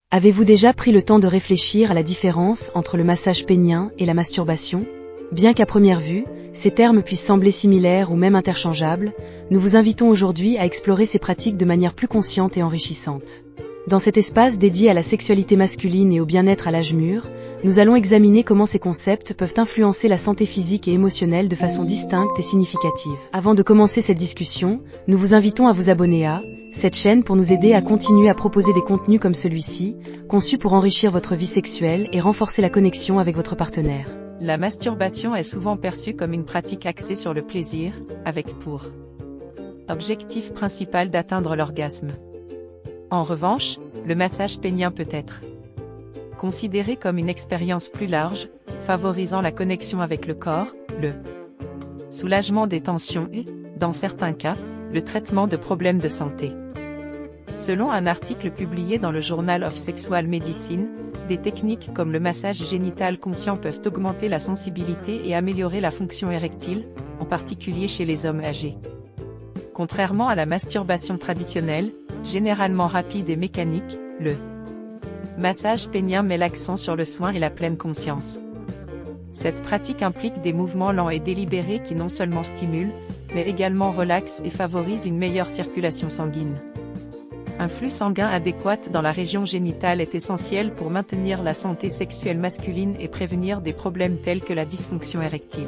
Avez-vous déjà pris le temps de réfléchir à la différence entre le massage pénien et la masturbation? Bien qu'à première vue, ces termes puissent sembler similaires ou même interchangeables, nous vous invitons aujourd'hui à explorer ces pratiques de manière plus consciente et enrichissante. Dans cet espace dédié à la sexualité masculine et au bien-être à l'âge mûr, nous allons examiner comment ces concepts peuvent influencer la santé physique et émotionnelle de façon distincte et significative. Avant de commencer cette discussion, nous vous invitons à vous abonner à cette chaîne pour nous aider à continuer à proposer des contenus comme celui-ci, conçus pour enrichir votre vie sexuelle et renforcer la connexion avec votre partenaire. La masturbation est souvent perçue comme une pratique axée sur le plaisir, avec pour objectif principal d'atteindre l'orgasme. En revanche, le massage pénien peut être considéré comme une expérience plus large, favorisant la connexion avec le corps, le soulagement des tensions et, dans certains cas, le traitement de problèmes de santé. Selon un article publié dans le Journal of Sexual Medicine, des techniques comme le massage génital conscient peuvent augmenter la sensibilité et améliorer la fonction érectile, en particulier chez les hommes âgés. Contrairement à la masturbation traditionnelle, généralement rapide et mécanique, le massage pénien met l'accent sur le soin et la pleine conscience. Cette pratique implique des mouvements lents et délibérés qui non seulement stimulent, mais également relaxent et favorisent une meilleure circulation sanguine. Un flux sanguin adéquat dans la région génitale est essentiel pour maintenir la santé sexuelle masculine et prévenir des problèmes tels que la dysfonction érectile.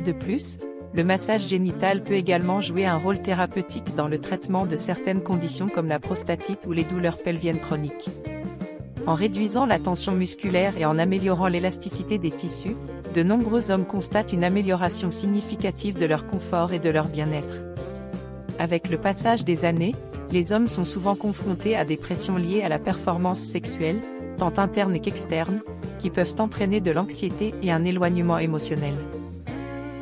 De plus, le massage génital peut également jouer un rôle thérapeutique dans le traitement de certaines conditions comme la prostatite ou les douleurs pelviennes chroniques. En réduisant la tension musculaire et en améliorant l'élasticité des tissus, de nombreux hommes constatent une amélioration significative de leur confort et de leur bien-être. Avec le passage des années, les hommes sont souvent confrontés à des pressions liées à la performance sexuelle, tant interne qu'externe, qui peuvent entraîner de l'anxiété et un éloignement émotionnel.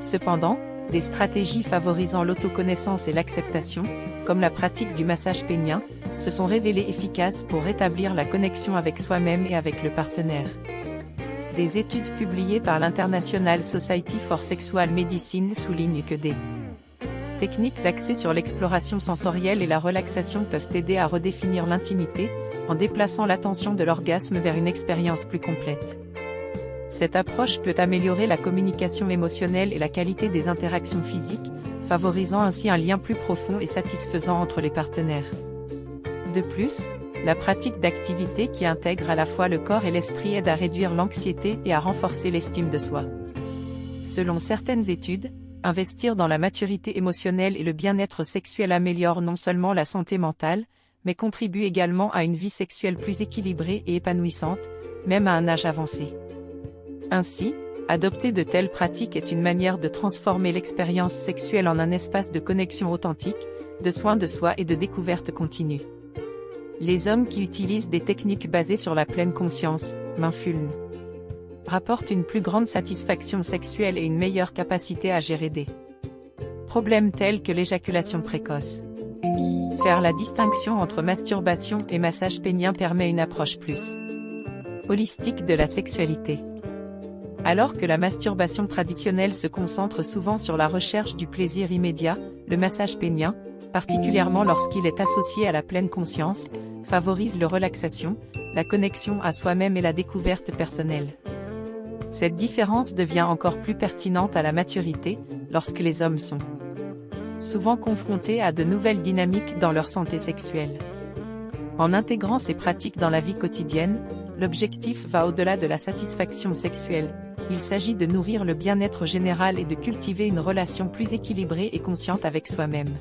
Cependant, des stratégies favorisant l'autoconnaissance et l'acceptation, comme la pratique du massage pénien, se sont révélées efficaces pour rétablir la connexion avec soi-même et avec le partenaire. Des études publiées par l'International Society for Sexual Medicine soulignent que des techniques axées sur l'exploration sensorielle et la relaxation peuvent aider à redéfinir l'intimité, en déplaçant l'attention de l'orgasme vers une expérience plus complète. Cette approche peut améliorer la communication émotionnelle et la qualité des interactions physiques, favorisant ainsi un lien plus profond et satisfaisant entre les partenaires. De plus, la pratique d'activités qui intègrent à la fois le corps et l'esprit aide à réduire l'anxiété et à renforcer l'estime de soi. Selon certaines études, investir dans la maturité émotionnelle et le bien-être sexuel améliore non seulement la santé mentale, mais contribue également à une vie sexuelle plus équilibrée et épanouissante, même à un âge avancé. Ainsi, adopter de telles pratiques est une manière de transformer l'expérience sexuelle en un espace de connexion authentique, de soin de soi et de découverte continue. Les hommes qui utilisent des techniques basées sur la pleine conscience, mindfulness, rapportent une plus grande satisfaction sexuelle et une meilleure capacité à gérer des problèmes tels que l'éjaculation précoce. Faire la distinction entre masturbation et massage pénien permet une approche plus holistique de la sexualité. Alors que la masturbation traditionnelle se concentre souvent sur la recherche du plaisir immédiat, le massage pénien, particulièrement lorsqu'il est associé à la pleine conscience, favorise la relaxation, la connexion à soi-même et la découverte personnelle. Cette différence devient encore plus pertinente à la maturité, lorsque les hommes sont souvent confrontés à de nouvelles dynamiques dans leur santé sexuelle. En intégrant ces pratiques dans la vie quotidienne, l'objectif va au-delà de la satisfaction sexuelle. Il s'agit de nourrir le bien-être général et de cultiver une relation plus équilibrée et consciente avec soi-même.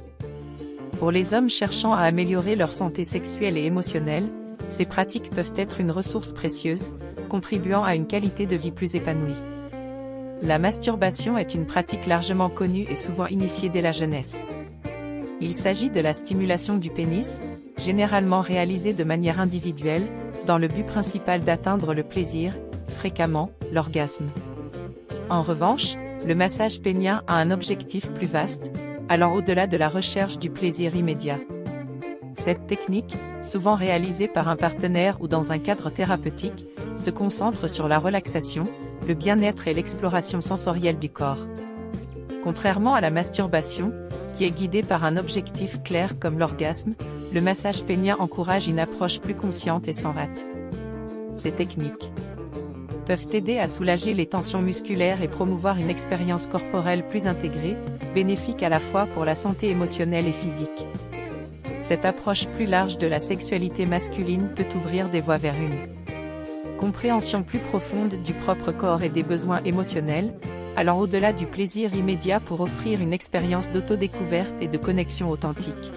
Pour les hommes cherchant à améliorer leur santé sexuelle et émotionnelle, ces pratiques peuvent être une ressource précieuse, contribuant à une qualité de vie plus épanouie. La masturbation est une pratique largement connue et souvent initiée dès la jeunesse. Il s'agit de la stimulation du pénis, généralement réalisée de manière individuelle, dans le but principal d'atteindre le plaisir, fréquemment, l'orgasme. En revanche, le massage pénien a un objectif plus vaste, allant au-delà de la recherche du plaisir immédiat. Cette technique, souvent réalisée par un partenaire ou dans un cadre thérapeutique, se concentre sur la relaxation, le bien-être et l'exploration sensorielle du corps. Contrairement à la masturbation, qui est guidée par un objectif clair comme l'orgasme, le massage pénien encourage une approche plus consciente et sans rate. Ces techniques peuvent aider à soulager les tensions musculaires et promouvoir une expérience corporelle plus intégrée, bénéfique à la fois pour la santé émotionnelle et physique. Cette approche plus large de la sexualité masculine peut ouvrir des voies vers une compréhension plus profonde du propre corps et des besoins émotionnels, allant au-delà du plaisir immédiat pour offrir une expérience d'autodécouverte et de connexion authentique.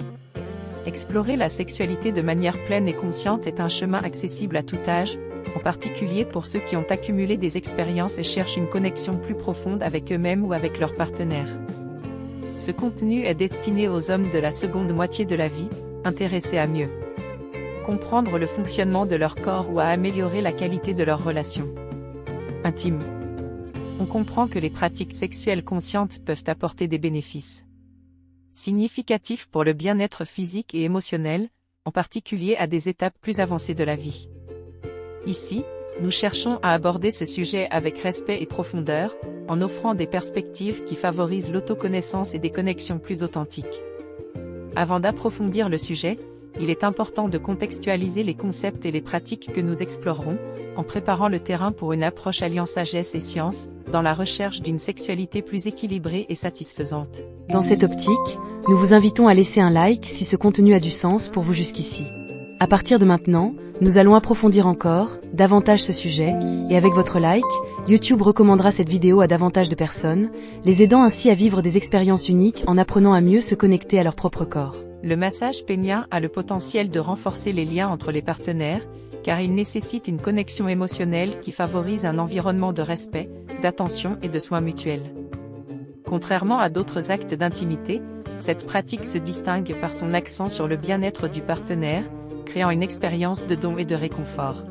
Explorer la sexualité de manière pleine et consciente est un chemin accessible à tout âge, en particulier pour ceux qui ont accumulé des expériences et cherchent une connexion plus profonde avec eux-mêmes ou avec leur partenaire. Ce contenu est destiné aux hommes de la seconde moitié de la vie, intéressés à mieux comprendre le fonctionnement de leur corps ou à améliorer la qualité de leurs relations intimes. On comprend que les pratiques sexuelles conscientes peuvent apporter des bénéfices significatifs pour le bien-être physique et émotionnel, en particulier à des étapes plus avancées de la vie. Ici, nous cherchons à aborder ce sujet avec respect et profondeur, en offrant des perspectives qui favorisent l'autoconnaissance et des connexions plus authentiques. Avant d'approfondir le sujet, il est important de contextualiser les concepts et les pratiques que nous explorerons, en préparant le terrain pour une approche alliant sagesse et science, dans la recherche d'une sexualité plus équilibrée et satisfaisante. Dans cette optique, nous vous invitons à laisser un like si ce contenu a du sens pour vous jusqu'ici. À partir de maintenant, nous allons approfondir encore, davantage ce sujet, et avec votre like, YouTube recommandera cette vidéo à davantage de personnes, les aidant ainsi à vivre des expériences uniques en apprenant à mieux se connecter à leur propre corps. Le massage pénien a le potentiel de renforcer les liens entre les partenaires, car il nécessite une connexion émotionnelle qui favorise un environnement de respect, d'attention et de soins mutuels. Contrairement à d'autres actes d'intimité, cette pratique se distingue par son accent sur le bien-être du partenaire, créant une expérience de don et de réconfort.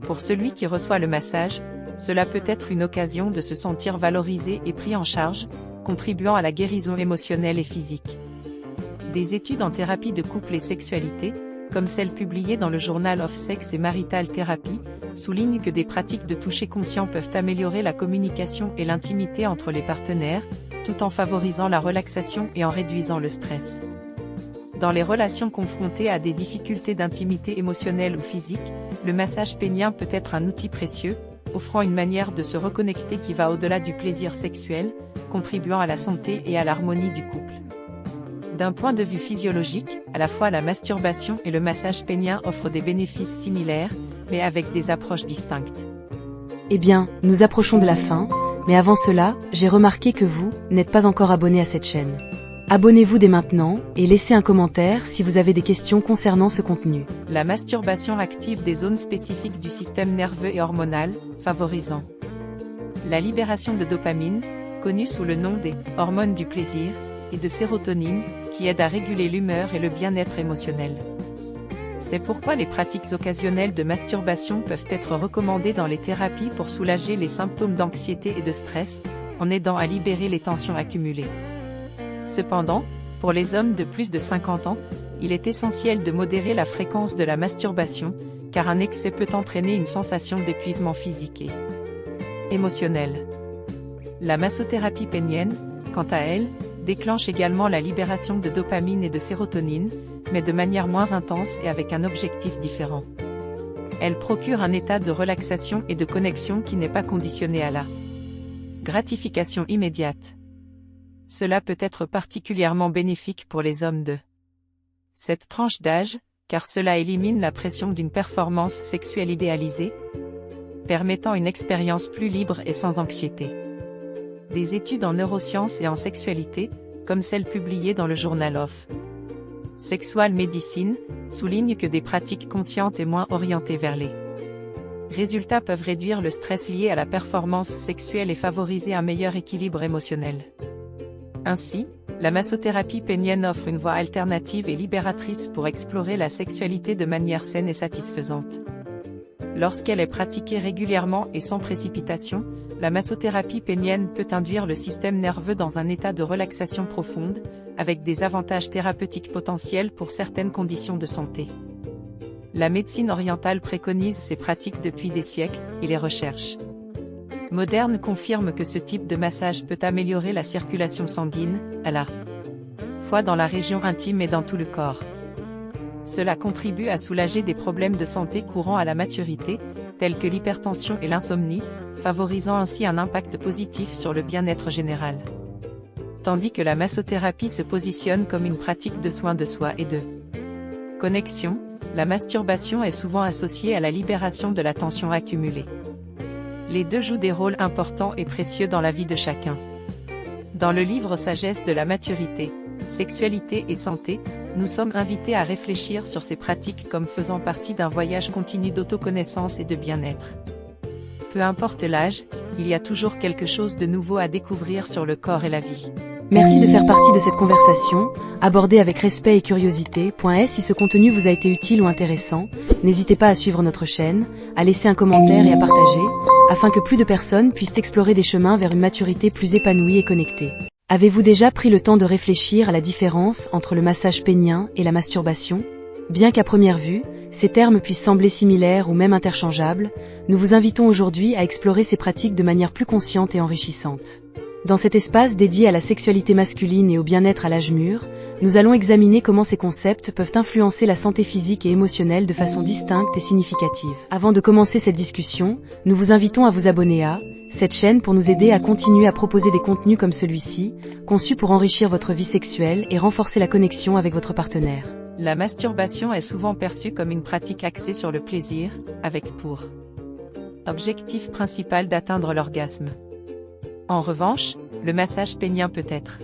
Pour celui qui reçoit le massage, cela peut être une occasion de se sentir valorisé et pris en charge, contribuant à la guérison émotionnelle et physique. Des études en thérapie de couple et sexualité, comme celle publiée dans le Journal of Sex and Marital Therapy, soulignent que des pratiques de toucher conscient peuvent améliorer la communication et l'intimité entre les partenaires, tout en favorisant la relaxation et en réduisant le stress. Dans les relations confrontées à des difficultés d'intimité émotionnelle ou physique, le massage pénien peut être un outil précieux, offrant une manière de se reconnecter qui va au-delà du plaisir sexuel, contribuant à la santé et à l'harmonie du couple. D'un point de vue physiologique, à la fois la masturbation et le massage pénien offrent des bénéfices similaires, mais avec des approches distinctes. Eh bien, nous approchons de la fin, mais avant cela, j'ai remarqué que vous n'êtes pas encore abonné à cette chaîne. Abonnez-vous dès maintenant, et laissez un commentaire si vous avez des questions concernant ce contenu. La masturbation active des zones spécifiques du système nerveux et hormonal, favorisant la libération de dopamine, connue sous le nom des hormones du plaisir, et de sérotonine, qui aident à réguler l'humeur et le bien-être émotionnel. C'est pourquoi les pratiques occasionnelles de masturbation peuvent être recommandées dans les thérapies pour soulager les symptômes d'anxiété et de stress, en aidant à libérer les tensions accumulées. Cependant, pour les hommes de plus de 50 ans, il est essentiel de modérer la fréquence de la masturbation, car un excès peut entraîner une sensation d'épuisement physique et émotionnel. La massothérapie pénienne, quant à elle, déclenche également la libération de dopamine et de sérotonine, mais de manière moins intense et avec un objectif différent. Elle procure un état de relaxation et de connexion qui n'est pas conditionné à la gratification immédiate. Cela peut être particulièrement bénéfique pour les hommes de cette tranche d'âge, car cela élimine la pression d'une performance sexuelle idéalisée, permettant une expérience plus libre et sans anxiété. Des études en neurosciences et en sexualité, comme celle publiée dans le Journal of Sexual Medicine, soulignent que des pratiques conscientes et moins orientées vers les résultats peuvent réduire le stress lié à la performance sexuelle et favoriser un meilleur équilibre émotionnel. Ainsi, la massothérapie pénienne offre une voie alternative et libératrice pour explorer la sexualité de manière saine et satisfaisante. Lorsqu'elle est pratiquée régulièrement et sans précipitation, la massothérapie pénienne peut induire le système nerveux dans un état de relaxation profonde, avec des avantages thérapeutiques potentiels pour certaines conditions de santé. La médecine orientale préconise ces pratiques depuis des siècles, et les recherches modernes confirment que ce type de massage peut améliorer la circulation sanguine, à la fois dans la région intime et dans tout le corps. Cela contribue à soulager des problèmes de santé courants à la maturité, tels que l'hypertension et l'insomnie, favorisant ainsi un impact positif sur le bien-être général. Tandis que la massothérapie se positionne comme une pratique de soin de soi et de connexion, la masturbation est souvent associée à la libération de la tension accumulée. Les deux jouent des rôles importants et précieux dans la vie de chacun. Dans le livre Sagesse de la maturité, sexualité et santé, nous sommes invités à réfléchir sur ces pratiques comme faisant partie d'un voyage continu d'autoconnaissance et de bien-être. Peu importe l'âge, il y a toujours quelque chose de nouveau à découvrir sur le corps et la vie. Merci de faire partie de cette conversation, abordée avec respect et curiosité. Si ce contenu vous a été utile ou intéressant, n'hésitez pas à suivre notre chaîne, à laisser un commentaire et à partager, afin que plus de personnes puissent explorer des chemins vers une maturité plus épanouie et connectée. Avez-vous déjà pris le temps de réfléchir à la différence entre le massage pénien et la masturbation? Bien qu'à première vue, ces termes puissent sembler similaires ou même interchangeables, nous vous invitons aujourd'hui à explorer ces pratiques de manière plus consciente et enrichissante. Dans cet espace dédié à la sexualité masculine et au bien-être à l'âge mûr, nous allons examiner comment ces concepts peuvent influencer la santé physique et émotionnelle de façon distincte et significative. Avant de commencer cette discussion, nous vous invitons à vous abonner à cette chaîne pour nous aider à continuer à proposer des contenus comme celui-ci, conçus pour enrichir votre vie sexuelle et renforcer la connexion avec votre partenaire. La masturbation est souvent perçue comme une pratique axée sur le plaisir, avec pour objectif principal d'atteindre l'orgasme. En revanche, le massage pénien peut être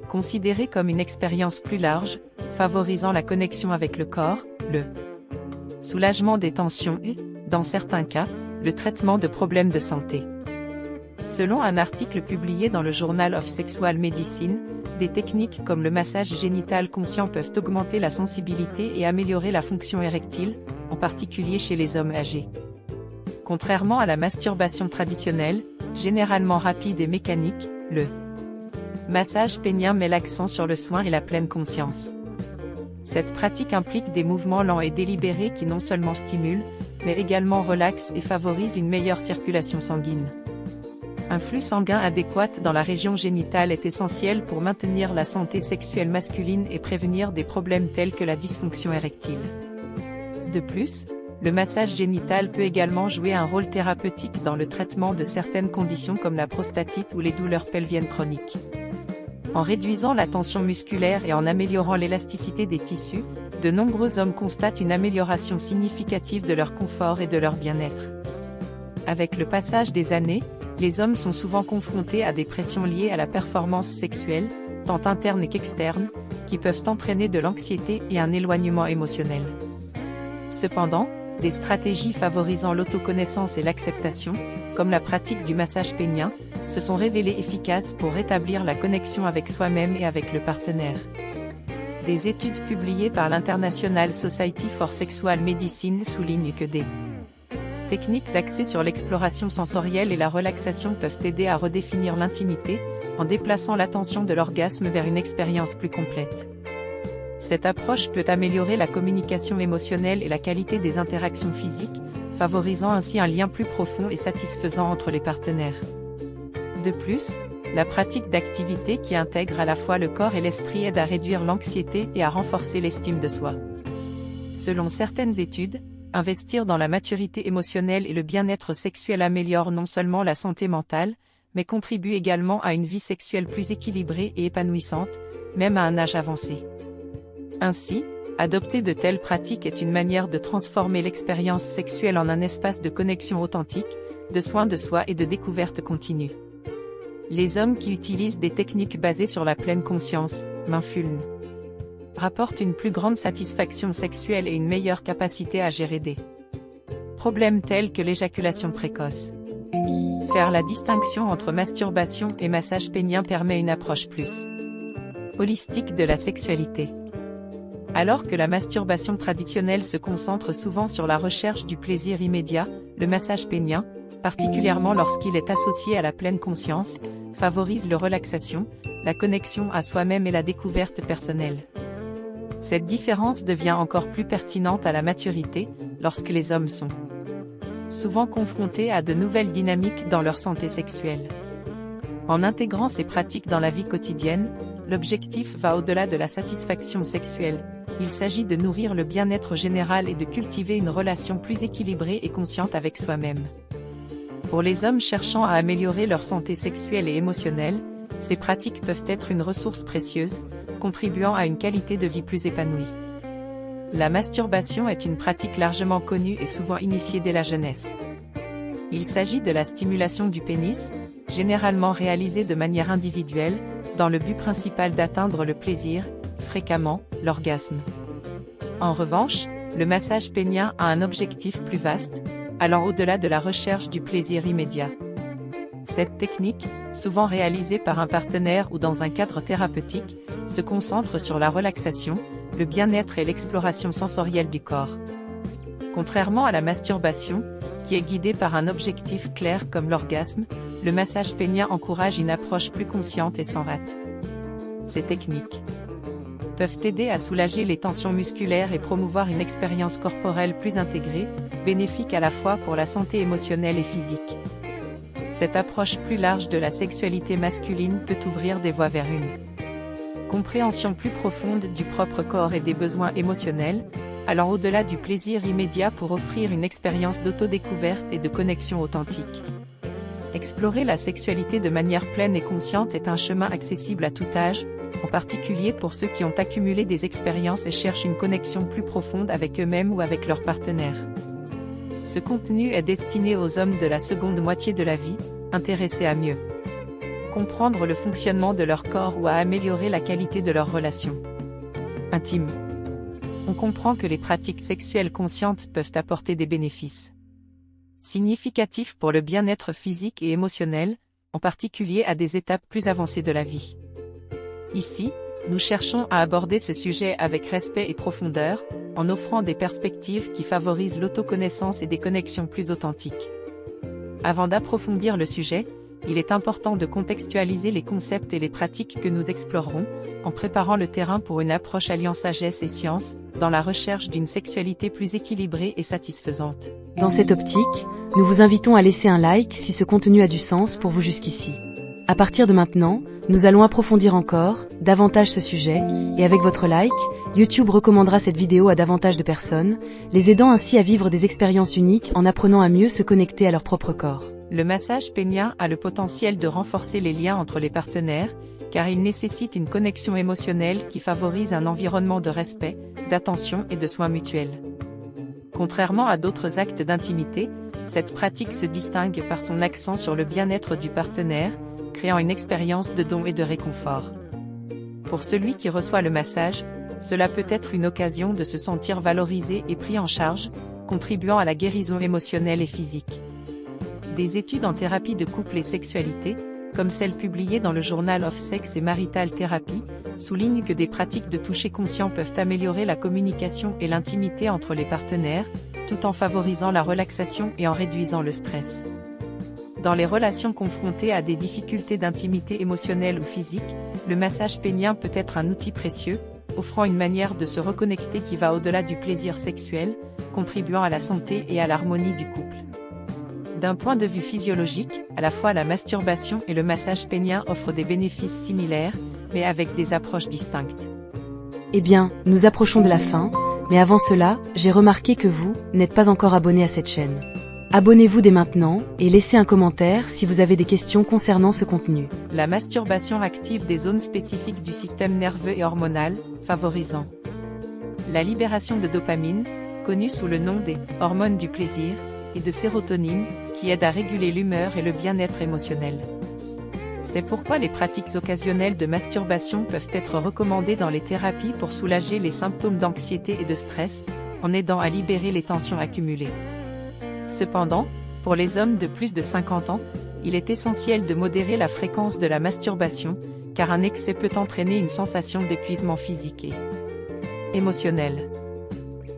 considéré comme une expérience plus large, favorisant la connexion avec le corps, le soulagement des tensions et, dans certains cas, le traitement de problèmes de santé. Selon un article publié dans le Journal of Sexual Medicine, des techniques comme le massage génital conscient peuvent augmenter la sensibilité et améliorer la fonction érectile, en particulier chez les hommes âgés. Contrairement à la masturbation traditionnelle, généralement rapide et mécanique, le massage pénien met l'accent sur le soin et la pleine conscience. Cette pratique implique des mouvements lents et délibérés qui non seulement stimulent, mais également relaxent et favorisent une meilleure circulation sanguine. Un flux sanguin adéquat dans la région génitale est essentiel pour maintenir la santé sexuelle masculine et prévenir des problèmes tels que la dysfonction érectile. De plus, le massage génital peut également jouer un rôle thérapeutique dans le traitement de certaines conditions comme la prostatite ou les douleurs pelviennes chroniques. En réduisant la tension musculaire et en améliorant l'élasticité des tissus, de nombreux hommes constatent une amélioration significative de leur confort et de leur bien-être. Avec le passage des années, les hommes sont souvent confrontés à des pressions liées à la performance sexuelle, tant interne qu'externe, qui peuvent entraîner de l'anxiété et un éloignement émotionnel. Cependant, des stratégies favorisant l'autoconnaissance et l'acceptation, comme la pratique du massage pénien, se sont révélées efficaces pour rétablir la connexion avec soi-même et avec le partenaire. Des études publiées par l'International Society for Sexual Medicine soulignent que des techniques axées sur l'exploration sensorielle et la relaxation peuvent aider à redéfinir l'intimité, en déplaçant l'attention de l'orgasme vers une expérience plus complète. Cette approche peut améliorer la communication émotionnelle et la qualité des interactions physiques, favorisant ainsi un lien plus profond et satisfaisant entre les partenaires. De plus, la pratique d'activités qui intègrent à la fois le corps et l'esprit aide à réduire l'anxiété et à renforcer l'estime de soi. Selon certaines études, investir dans la maturité émotionnelle et le bien-être sexuel améliore non seulement la santé mentale, mais contribue également à une vie sexuelle plus équilibrée et épanouissante, même à un âge avancé. Ainsi, adopter de telles pratiques est une manière de transformer l'expérience sexuelle en un espace de connexion authentique, de soin de soi et de découverte continue. Les hommes qui utilisent des techniques basées sur la pleine conscience, mindfulness, rapportent une plus grande satisfaction sexuelle et une meilleure capacité à gérer des problèmes tels que l'éjaculation précoce. Faire la distinction entre masturbation et massage pénien permet une approche plus holistique de la sexualité. Alors que la masturbation traditionnelle se concentre souvent sur la recherche du plaisir immédiat, le massage pénien, particulièrement lorsqu'il est associé à la pleine conscience, favorise la relaxation, la connexion à soi-même et la découverte personnelle. Cette différence devient encore plus pertinente à la maturité, lorsque les hommes sont souvent confrontés à de nouvelles dynamiques dans leur santé sexuelle. En intégrant ces pratiques dans la vie quotidienne, l'objectif va au-delà de la satisfaction sexuelle, Il s'agit de nourrir le bien-être général et de cultiver une relation plus équilibrée et consciente avec soi-même. Pour les hommes cherchant à améliorer leur santé sexuelle et émotionnelle, ces pratiques peuvent être une ressource précieuse, contribuant à une qualité de vie plus épanouie. La masturbation est une pratique largement connue et souvent initiée dès la jeunesse. Il s'agit de la stimulation du pénis, généralement réalisée de manière individuelle, dans le but principal d'atteindre le plaisir, fréquemment, l'orgasme. En revanche, le massage pénien a un objectif plus vaste, allant au-delà de la recherche du plaisir immédiat. Cette technique, souvent réalisée par un partenaire ou dans un cadre thérapeutique, se concentre sur la relaxation, le bien-être et l'exploration sensorielle du corps. Contrairement à la masturbation, qui est guidée par un objectif clair comme l'orgasme, le massage pénien encourage une approche plus consciente et sans rate. Ces techniques peuvent aider à soulager les tensions musculaires et promouvoir une expérience corporelle plus intégrée, bénéfique à la fois pour la santé émotionnelle et physique. Cette approche plus large de la sexualité masculine peut ouvrir des voies vers une compréhension plus profonde du propre corps et des besoins émotionnels, allant au-delà du plaisir immédiat pour offrir une expérience d'autodécouverte et de connexion authentique. Explorer la sexualité de manière pleine et consciente est un chemin accessible à tout âge, en particulier pour ceux qui ont accumulé des expériences et cherchent une connexion plus profonde avec eux-mêmes ou avec leur partenaire. Ce contenu est destiné aux hommes de la seconde moitié de la vie, intéressés à mieux comprendre le fonctionnement de leur corps ou à améliorer la qualité de leurs relations intimes. On comprend que les pratiques sexuelles conscientes peuvent apporter des bénéfices significatifs pour le bien-être physique et émotionnel, en particulier à des étapes plus avancées de la vie. Ici, nous cherchons à aborder ce sujet avec respect et profondeur, en offrant des perspectives qui favorisent l'autoconnaissance et des connexions plus authentiques. Avant d'approfondir le sujet, il est important de contextualiser les concepts et les pratiques que nous explorerons, en préparant le terrain pour une approche alliant sagesse et science, dans la recherche d'une sexualité plus équilibrée et satisfaisante. Dans cette optique, nous vous invitons à laisser un like si ce contenu a du sens pour vous jusqu'ici. À partir de maintenant, nous allons approfondir encore, davantage ce sujet, et avec votre like, YouTube recommandera cette vidéo à davantage de personnes, les aidant ainsi à vivre des expériences uniques en apprenant à mieux se connecter à leur propre corps. Le massage pénien a le potentiel de renforcer les liens entre les partenaires, car il nécessite une connexion émotionnelle qui favorise un environnement de respect, d'attention et de soins mutuels. Contrairement à d'autres actes d'intimité, cette pratique se distingue par son accent sur le bien-être du partenaire, créant une expérience de don et de réconfort. Pour celui qui reçoit le massage, cela peut être une occasion de se sentir valorisé et pris en charge, contribuant à la guérison émotionnelle et physique. Des études en thérapie de couple et sexualité, comme celle publiée dans le Journal of Sex and Marital Therapy, soulignent que des pratiques de toucher conscient peuvent améliorer la communication et l'intimité entre les partenaires, tout en favorisant la relaxation et en réduisant le stress. Dans les relations confrontées à des difficultés d'intimité émotionnelle ou physique, le massage pénien peut être un outil précieux, offrant une manière de se reconnecter qui va au-delà du plaisir sexuel, contribuant à la santé et à l'harmonie du couple. D'un point de vue physiologique, à la fois la masturbation et le massage pénien offrent des bénéfices similaires, mais avec des approches distinctes. Eh bien, nous approchons de la fin, mais avant cela, j'ai remarqué que vous n'êtes pas encore abonné à cette chaîne. Abonnez-vous dès maintenant, et laissez un commentaire si vous avez des questions concernant ce contenu. La masturbation active des zones spécifiques du système nerveux et hormonal, favorisant la libération de dopamine, connue sous le nom des hormones du plaisir, et de sérotonine, qui aident à réguler l'humeur et le bien-être émotionnel. C'est pourquoi les pratiques occasionnelles de masturbation peuvent être recommandées dans les thérapies pour soulager les symptômes d'anxiété et de stress, en aidant à libérer les tensions accumulées. Cependant, pour les hommes de plus de 50 ans, il est essentiel de modérer la fréquence de la masturbation, car un excès peut entraîner une sensation d'épuisement physique et émotionnel.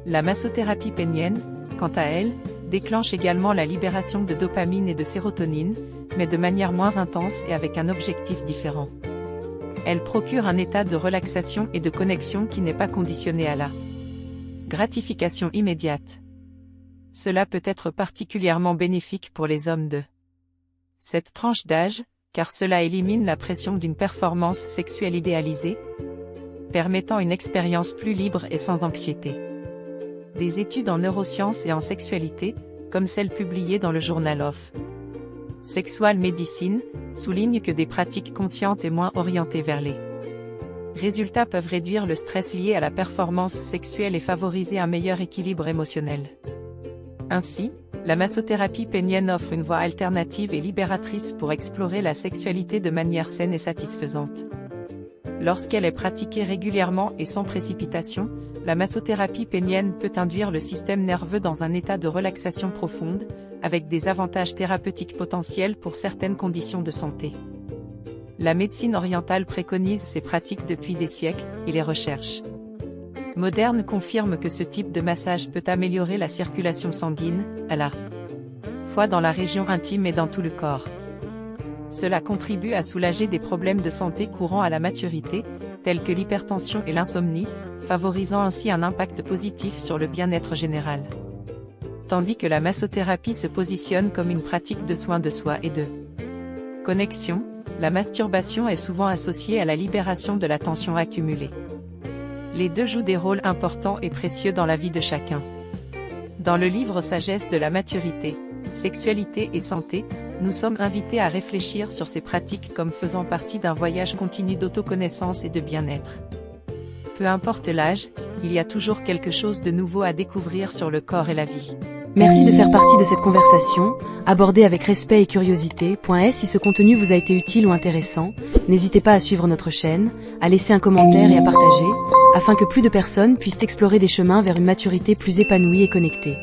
La massothérapie pénienne, quant à elle, déclenche également la libération de dopamine et de sérotonine, mais de manière moins intense et avec un objectif différent. Elle procure un état de relaxation et de connexion qui n'est pas conditionné à la gratification immédiate. Cela peut être particulièrement bénéfique pour les hommes de cette tranche d'âge, car cela élimine la pression d'une performance sexuelle idéalisée, permettant une expérience plus libre et sans anxiété. Des études en neurosciences et en sexualité, comme celle publiée dans le journal of Sexual Medicine, soulignent que des pratiques conscientes et moins orientées vers les résultats peuvent réduire le stress lié à la performance sexuelle et favoriser un meilleur équilibre émotionnel. Ainsi, la massothérapie pénienne offre une voie alternative et libératrice pour explorer la sexualité de manière saine et satisfaisante. Lorsqu'elle est pratiquée régulièrement et sans précipitation, la massothérapie pénienne peut induire le système nerveux dans un état de relaxation profonde, avec des avantages thérapeutiques potentiels pour certaines conditions de santé. La médecine orientale préconise ces pratiques depuis des siècles, et les recherches modernes confirment que ce type de massage peut améliorer la circulation sanguine, à la fois dans la région intime et dans tout le corps. Cela contribue à soulager des problèmes de santé courants à la maturité, tels que l'hypertension et l'insomnie, favorisant ainsi un impact positif sur le bien-être général. Tandis que la massothérapie se positionne comme une pratique de soin de soi et de connexion, la masturbation est souvent associée à la libération de la tension accumulée. Les deux jouent des rôles importants et précieux dans la vie de chacun. Dans le livre Sagesse de la maturité, sexualité et santé, nous sommes invités à réfléchir sur ces pratiques comme faisant partie d'un voyage continu d'autoconnaissance et de bien-être. Peu importe l'âge, il y a toujours quelque chose de nouveau à découvrir sur le corps et la vie. Merci de faire partie de cette conversation, abordée avec respect et curiosité. Si ce contenu vous a été utile ou intéressant, n'hésitez pas à suivre notre chaîne, à laisser un commentaire et à partager, afin que plus de personnes puissent explorer des chemins vers une maturité plus épanouie et connectée.